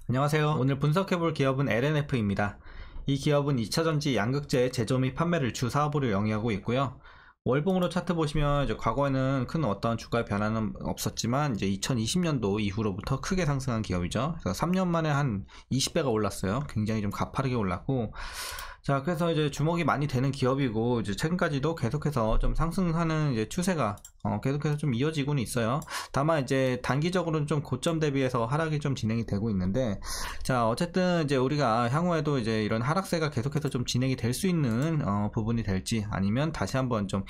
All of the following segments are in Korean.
안녕하세요. 오늘 분석해볼 기업은 LNF입니다. 이 기업은 2차전지 양극재 제조 및 판매를 주 사업으로 영위하고 있고요. 월봉으로 차트 보시면 이제 과거에는 큰 어떤 주가 변화는 없었지만 이제 2020년도 이후로부터 크게 상승한 기업이죠. 그래서 3년 만에 한 20배가 올랐어요. 굉장히 좀 가파르게 올랐고, 자, 그래서 이제 주목이 많이 되는 기업이고, 이제 최근까지도 계속해서 좀 상승하는 이제 추세가 계속해서 좀 이어지고는 있어요. 다만 이제 단기적으로는 좀 고점 대비해서 하락이 좀 진행이 되고 있는데, 자, 어쨌든 이제 우리가 향후에도 이제 이런 하락세가 계속해서 좀 진행이 될 수 있는 부분이 될지, 아니면 다시 한번 좀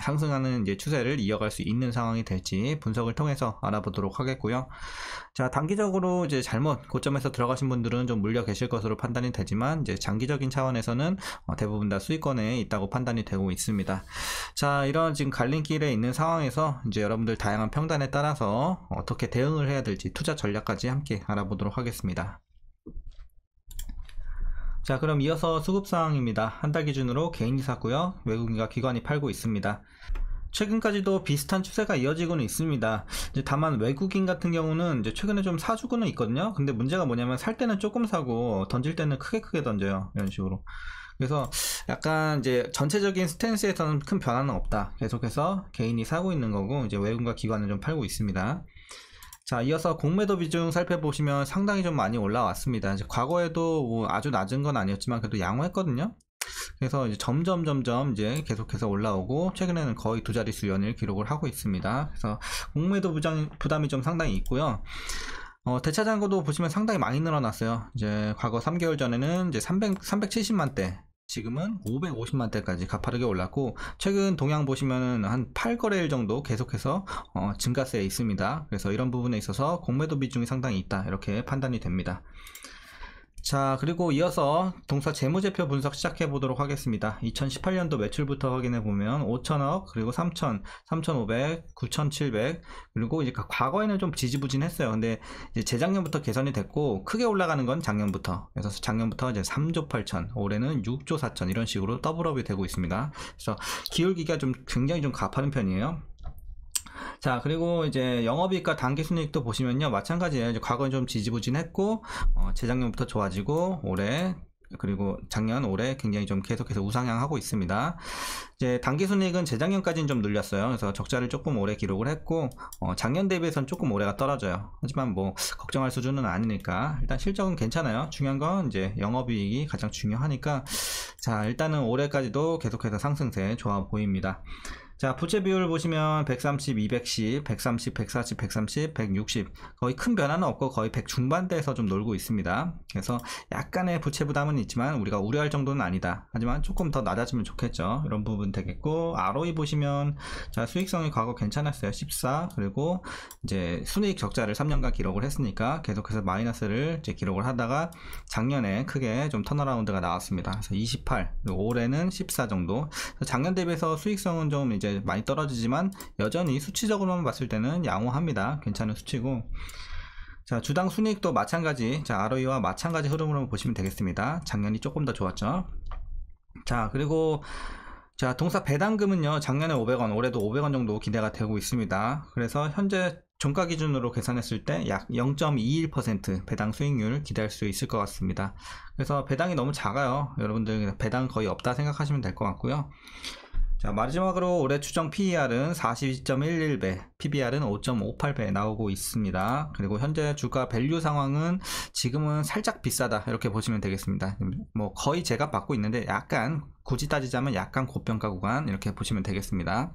상승하는 이제 추세를 이어갈 수 있는 상황이 될지 분석을 통해서 알아보도록 하겠고요. 자, 단기적으로 이제 잘못 고점에서 들어가신 분들은 좀 물려 계실 것으로 판단이 되지만, 이제 장기적인 차원에서는 대부분 다 수익권에 있다고 판단이 되고 있습니다. 자, 이런 지금 갈림길에 있는 상황에서 이제 여러분들 다양한 평단에 따라서 어떻게 대응을 해야 될지 투자 전략까지 함께 알아보도록 하겠습니다. 자, 그럼 이어서 수급상황입니다. 한 달 기준으로 개인이 샀고요, 외국인과 기관이 팔고 있습니다. 최근까지도 비슷한 추세가 이어지고는 있습니다. 이제 다만 외국인 같은 경우는 이제 최근에 좀 사주고는 있거든요. 근데 문제가 뭐냐면 살 때는 조금 사고 던질 때는 크게 던져요. 이런 식으로. 그래서 약간 이제 전체적인 스탠스에서는 큰 변화는 없다. 계속해서 개인이 사고 있는 거고, 이제 외국인과 기관은 좀 팔고 있습니다. 자, 이어서 공매도 비중 살펴보시면 상당히 좀 많이 올라왔습니다. 이제 과거에도 뭐 아주 낮은 건 아니었지만 그래도 양호했거든요. 그래서 이제 점점 이제 계속해서 올라오고, 최근에는 거의 두 자릿수 연일 기록을 하고 있습니다. 그래서 공매도 부담이 좀 상당히 있고요. 대차장고도 보시면 상당히 많이 늘어났어요. 이제 과거 3개월 전에는 이제 370만 대, 지금은 550만 대까지 가파르게 올랐고, 최근 동향 보시면은 한 8거래일 정도 계속해서 증가세에 있습니다. 그래서 이런 부분에 있어서 공매도 비중이 상당히 있다, 이렇게 판단이 됩니다. 자, 그리고 이어서 동사 재무제표 분석 시작해 보도록 하겠습니다. 2018년도 매출부터 확인해 보면 5천억, 그리고 3천, 3,500, 9,700, 그리고 이제 과거에는 좀 지지부진했어요. 근데 이제 재작년부터 개선이 됐고, 크게 올라가는 건 작년부터. 그래서 작년부터 이제 3조 8천, 올해는 6조 4천, 이런 식으로 더블업이 되고 있습니다. 그래서 기울기가 좀 굉장히 좀 가파른 편이에요. 자, 그리고 이제 영업이익과 당기순이익도 보시면요, 마찬가지예요. 이제 과거는 좀 지지부진했고, 재작년부터 좋아지고, 올해, 그리고 작년, 올해 굉장히 좀 계속해서 우상향하고 있습니다. 이제 당기순이익은 재작년까지는 좀 늘렸어요. 그래서 적자를 조금 오래 기록을 했고, 작년 대비해서는 조금 올해가 떨어져요. 하지만 뭐 걱정할 수준은 아니니까 일단 실적은 괜찮아요. 중요한 건 이제 영업이익이 가장 중요하니까, 자, 일단은 올해까지도 계속해서 상승세 좋아 보입니다. 자, 부채 비율 보시면 130, 210, 130, 140, 130, 160, 거의 큰 변화는 없고 거의 100 중반대에서 좀 놀고 있습니다. 그래서 약간의 부채 부담은 있지만 우리가 우려할 정도는 아니다. 하지만 조금 더 낮아지면 좋겠죠. 이런 부분 되겠고, ROE 보시면, 자, 수익성이 과거 괜찮았어요. 14, 그리고 이제 순이익 적자를 3년간 기록을 했으니까 계속해서 마이너스를 이제 기록을 하다가 작년에 크게 좀 턴어라운드가 나왔습니다. 그래서 28, 그리고 올해는 14 정도. 작년 대비해서 수익성은 좀 이제 많이 떨어지지만 여전히 수치적으로만 봤을 때는 양호합니다. 괜찮은 수치고, 자, 주당 순이익도 마찬가지, 자, ROE와 마찬가지 흐름으로 보시면 되겠습니다. 작년이 조금 더 좋았죠. 자, 그리고 자, 동사 배당금은요, 작년에 500원, 올해도 500원 정도 기대가 되고 있습니다. 그래서 현재 종가 기준으로 계산했을 때 약 0.21% 배당 수익률 기대할 수 있을 것 같습니다. 그래서 배당이 너무 작아요. 여러분들 배당 거의 없다 생각하시면 될 것 같고요. 자, 마지막으로 올해 추정 PER은 42.11배, PBR은 5.58배 나오고 있습니다. 그리고 현재 주가 밸류 상황은 지금은 살짝 비싸다, 이렇게 보시면 되겠습니다. 뭐 거의 제값 받고 있는데 약간, 굳이 따지자면 약간 고평가 구간, 이렇게 보시면 되겠습니다.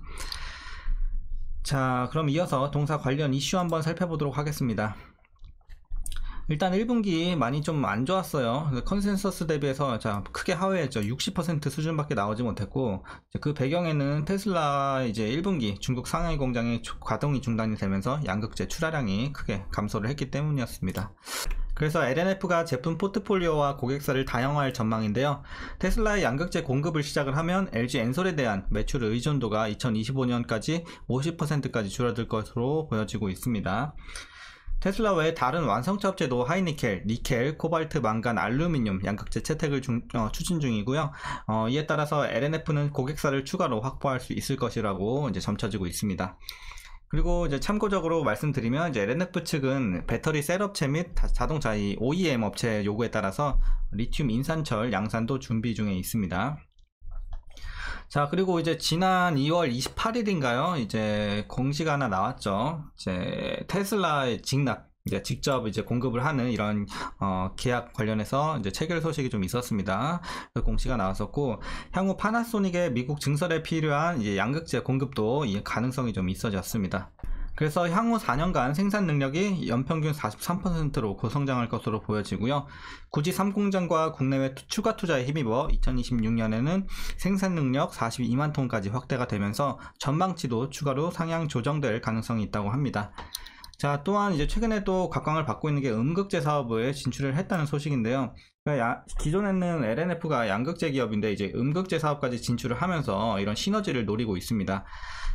자, 그럼 이어서 동사 관련 이슈 한번 살펴보도록 하겠습니다. 일단 1분기 많이 좀 안 좋았어요. 컨센서스 대비해서 자, 크게 하회했죠. 60% 수준밖에 나오지 못했고, 그 배경에는 테슬라 이제 1분기 중국 상하이 공장의 가동이 중단이 되면서 양극재 출하량이 크게 감소를 했기 때문이었습니다. 그래서 LNF가 제품 포트폴리오와 고객사를 다양화할 전망인데요. 테슬라의 양극재 공급을 시작을 하면 LG 엔솔에 대한 매출 의존도가 2025년까지 50%까지 줄어들 것으로 보여지고 있습니다. 테슬라 외에 다른 완성차 업체도 하이니켈, 니켈, 코발트, 망간, 알루미늄 양극재 채택을 추진 중이고요. 이에 따라서 LNF는 고객사를 추가로 확보할 수 있을 것이라고 이제 점쳐지고 있습니다. 그리고 이제 참고적으로 말씀드리면 이제 LNF 측은 배터리 셀 업체 및 자동차 이 OEM 업체 요구에 따라서 리튬 인산철 양산도 준비 중에 있습니다. 자, 그리고 이제 지난 2월 28일인가요? 이제 공시가 하나 나왔죠. 이제 테슬라의 직납, 이제 직접 이제 공급을 하는 이런 계약 관련해서 이제 체결 소식이 좀 있었습니다. 그 공시가 나왔었고, 향후 파나소닉의 미국 증설에 필요한 이제 양극재 공급도 이 가능성이 좀 있어졌습니다. 그래서 향후 4년간 생산 능력이 연평균 43%로 고성장할 것으로 보여지고요. 굳이 3공장과 국내외 추가 투자에 힘입어 2026년에는 생산 능력 42만 톤까지 확대가 되면서 전망치도 추가로 상향 조정될 가능성이 있다고 합니다. 자, 또한 이제 최근에 또 각광을 받고 있는 게 음극재 사업에 진출을 했다는 소식인데요. 기존에는 LNF가 양극재 기업인데 이제 음극재 사업까지 진출을 하면서 이런 시너지를 노리고 있습니다.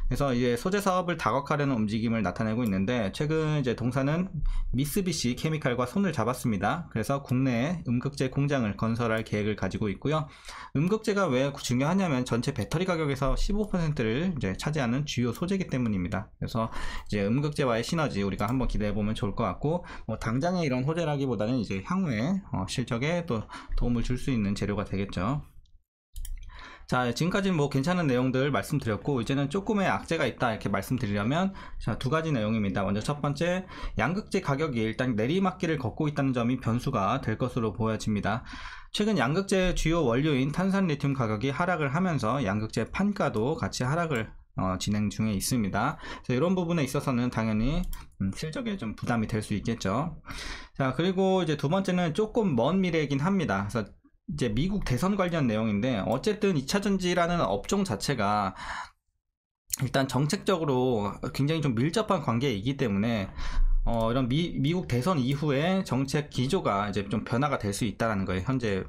그래서 이제 소재 사업을 다각화하려는 움직임을 나타내고 있는데, 최근 이제 동사는 미쓰비시 케미칼과 손을 잡았습니다. 그래서 국내에 음극재 공장을 건설할 계획을 가지고 있고요. 음극재가 왜 중요하냐면 전체 배터리 가격에서 15%를 이제 차지하는 주요 소재이기 때문입니다. 그래서 이제 음극재와의 시너지 우리가 한번 기대해 보면 좋을 것 같고, 뭐 당장의 이런 소재라기보다는 이제 향후에 실적에 또 도움을 줄 수 있는 재료가 되겠죠. 자, 지금까지 뭐 괜찮은 내용들 말씀드렸고, 이제는 조금의 악재가 있다 이렇게 말씀드리려면, 자, 두 가지 내용입니다. 먼저 첫 번째, 양극재 가격이 일단 내리막길을 걷고 있다는 점이 변수가 될 것으로 보여집니다. 최근 양극재 주요 원료인 탄산 리튬 가격이 하락을 하면서 양극재 판가도 같이 하락을 진행 중에 있습니다. 그래서 이런 부분에 있어서는 당연히 실적에 좀 부담이 될 수 있겠죠. 자, 그리고 이제 두 번째는 조금 먼 미래이긴 합니다. 그래서 이제 미국 대선 관련 내용인데, 어쨌든 2차전지라는 업종 자체가 일단 정책적으로 굉장히 좀 밀접한 관계이기 때문에 이런 미국 대선 이후에 정책 기조가 이제 좀 변화가 될 수 있다는 거예요. 현재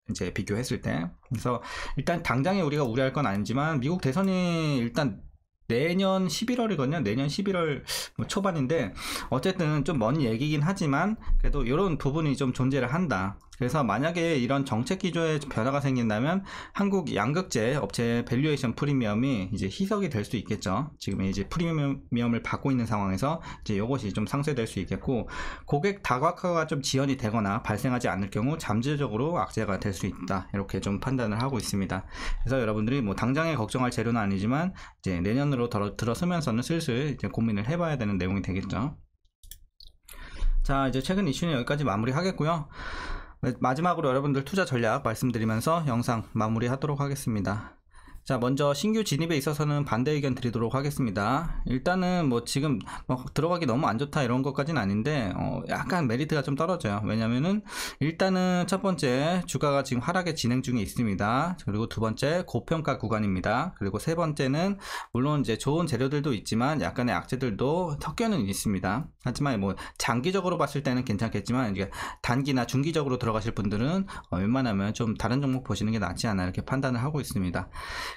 이제 비교했을 때. 그래서 일단 당장에 우리가 우려할 건 아니지만, 미국 대선이 일단 내년 11월이거든요. 내년 11월 초반인데, 어쨌든 좀 먼 얘기긴 하지만 그래도 이런 부분이 좀 존재를 한다. 그래서 만약에 이런 정책 기조에 변화가 생긴다면 한국 양극재 업체의 밸류에이션 프리미엄이 이제 희석이 될 수 있겠죠. 지금 이제 프리미엄을 받고 있는 상황에서 이제 이것이 좀 상쇄될 수 있겠고, 고객 다각화가 좀 지연이 되거나 발생하지 않을 경우 잠재적으로 악재가 될 수 있다, 이렇게 좀 판단을 하고 있습니다. 그래서 여러분들이 뭐 당장에 걱정할 재료는 아니지만 이제 내년으로 들어서면서는 슬슬 이제 고민을 해봐야 되는 내용이 되겠죠. 자, 이제 최근 이슈는 여기까지 마무리 하겠고요. 마지막으로 여러분들 투자 전략 말씀드리면서 영상 마무리하도록 하겠습니다. 자, 먼저 신규 진입에 있어서는 반대 의견 드리도록 하겠습니다. 일단은 뭐 지금 들어가기 너무 안 좋다 이런 것까지는 아닌데 약간 메리트가 좀 떨어져요. 왜냐면은 일단은 첫 번째, 주가가 지금 하락에 진행 중에 있습니다. 그리고 두 번째, 고평가 구간입니다. 그리고 세 번째는 물론 이제 좋은 재료들도 있지만 약간의 악재들도 섞여는 있습니다. 하지만 뭐 장기적으로 봤을 때는 괜찮겠지만, 이제 단기나 중기적으로 들어가실 분들은 웬만하면 좀 다른 종목 보시는 게 낫지 않나 이렇게 판단을 하고 있습니다.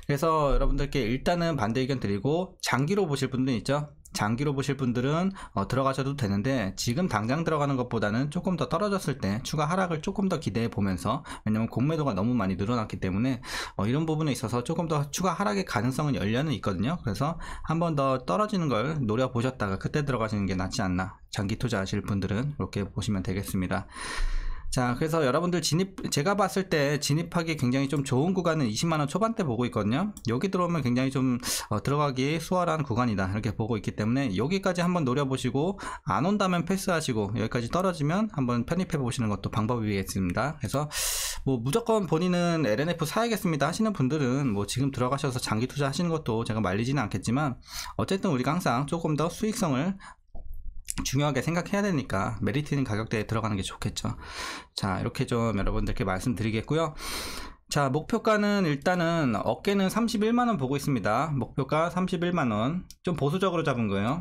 그래서 여러분들께 일단은 반대 의견 드리고, 장기로 보실 분들 있죠. 장기로 보실 분들은 들어가셔도 되는데, 지금 당장 들어가는 것보다는 조금 더 떨어졌을 때 추가 하락을 조금 더 기대해 보면서, 왜냐면 공매도가 너무 많이 늘어났기 때문에 이런 부분에 있어서 조금 더 추가 하락의 가능성은 열려는 있거든요. 그래서 한 번 더 떨어지는 걸 노려보셨다가 그때 들어가시는 게 낫지 않나, 장기 투자하실 분들은 그렇게 보시면 되겠습니다. 자, 그래서 여러분들 제가 봤을 때 진입하기 굉장히 좀 좋은 구간은 20만원 초반대 보고 있거든요. 여기 들어오면 굉장히 좀 들어가기 수월한 구간이다 이렇게 보고 있기 때문에, 여기까지 한번 노려보시고 안 온다면 패스하시고 여기까지 떨어지면 한번 편입해 보시는 것도 방법이겠습니다. 그래서 뭐 무조건 본인은 LNF 사야겠습니다 하시는 분들은 뭐 지금 들어가셔서 장기 투자 하시는 것도 제가 말리지는 않겠지만, 어쨌든 우리가 항상 조금 더 수익성을 중요하게 생각해야 되니까 메리트 있는 가격대에 들어가는 게 좋겠죠. 자, 이렇게 좀 여러분들께 말씀드리겠고요. 자, 목표가는 일단은 어깨는 31만원 보고 있습니다. 목표가 31만원, 좀 보수적으로 잡은 거예요.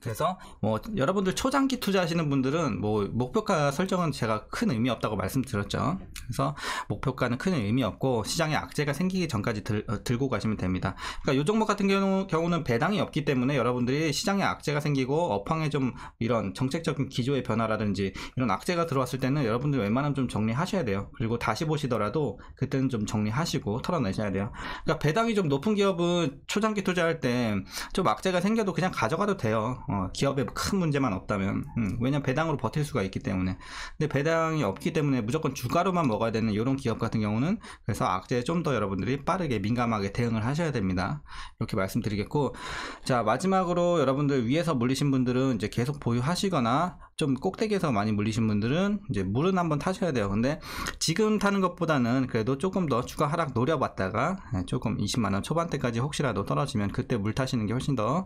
그래서 뭐 여러분들 초장기 투자하시는 분들은 뭐 목표가 설정은 제가 큰 의미 없다고 말씀드렸죠. 그래서 목표가는 큰 의미 없고 시장에 악재가 생기기 전까지 들고 가시면 됩니다. 그러니까 이 종목 같은 경우는 배당이 없기 때문에 여러분들이 시장에 악재가 생기고 업황에 좀 이런 정책적인 기조의 변화라든지 이런 악재가 들어왔을 때는 여러분들 웬만하면 좀 정리하셔야 돼요. 그리고 다시 보시더라도 그때는 좀 정리하시고 털어내셔야 돼요. 그러니까 배당이 좀 높은 기업은 초장기 투자할 때 좀 악재가 생겨도 그냥 가져가도 돼요. 기업에 큰 문제만 없다면. 왜냐면 배당으로 버틸 수가 있기 때문에. 근데 배당이 없기 때문에 무조건 주가로만 먹어야 되는 이런 기업 같은 경우는 그래서 악재에 좀 더 여러분들이 빠르게 민감하게 대응을 하셔야 됩니다. 이렇게 말씀드리겠고, 자 마지막으로 여러분들 위에서 물리신 분들은 이제 계속 보유하시거나 좀 꼭대기에서 많이 물리신 분들은 이제 물은 한번 타셔야 돼요. 근데 지금 타는 것보다는 그래도 조금 더 추가 하락 노려봤다가 조금 20만원 초반대까지 혹시라도 떨어지면 그때 물 타시는 게 훨씬 더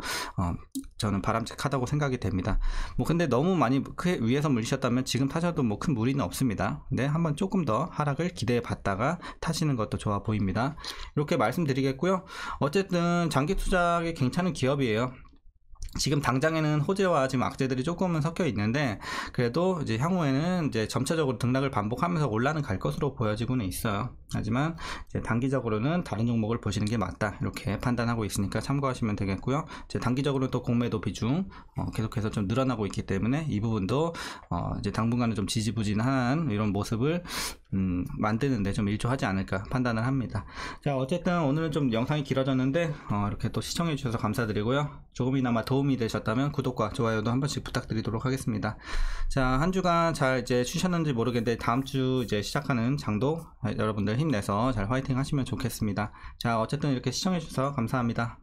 저는 바람직하다고 생각이 됩니다. 뭐 근데 너무 많이 위에서 물리셨다면 지금 타셔도 뭐 큰 무리는 없습니다. 근데 한번 조금 더 하락을 기대해 봤다가 타시는 것도 좋아 보입니다. 이렇게 말씀드리겠고요. 어쨌든 장기 투자하기 괜찮은 기업이에요. 지금 당장에는 호재와 지금 악재들이 조금은 섞여 있는데 그래도 이제 향후에는 이제 점차적으로 등락을 반복하면서 올라는 갈 것으로 보여지고는 있어요. 하지만 이제 단기적으로는 다른 종목을 보시는 게 맞다 이렇게 판단하고 있으니까 참고하시면 되겠고요. 이제 단기적으로는 또 공매도 비중 계속해서 좀 늘어나고 있기 때문에 이 부분도 이제 당분간은 좀 지지부진한 이런 모습을 만드는데 좀 일조하지 않을까 판단을 합니다. 자 어쨌든 오늘은 좀 영상이 길어졌는데 이렇게 또 시청해 주셔서 감사드리고요. 조금이나마 도움이 되셨다면 구독과 좋아요도 한 번씩 부탁드리도록 하겠습니다. 자 한 주간 잘 이제 쉬셨는지 모르겠는데 다음 주 이제 시작하는 장도 여러분들 힘내서 잘 화이팅 하시면 좋겠습니다. 자 어쨌든 이렇게 시청해 주셔서 감사합니다.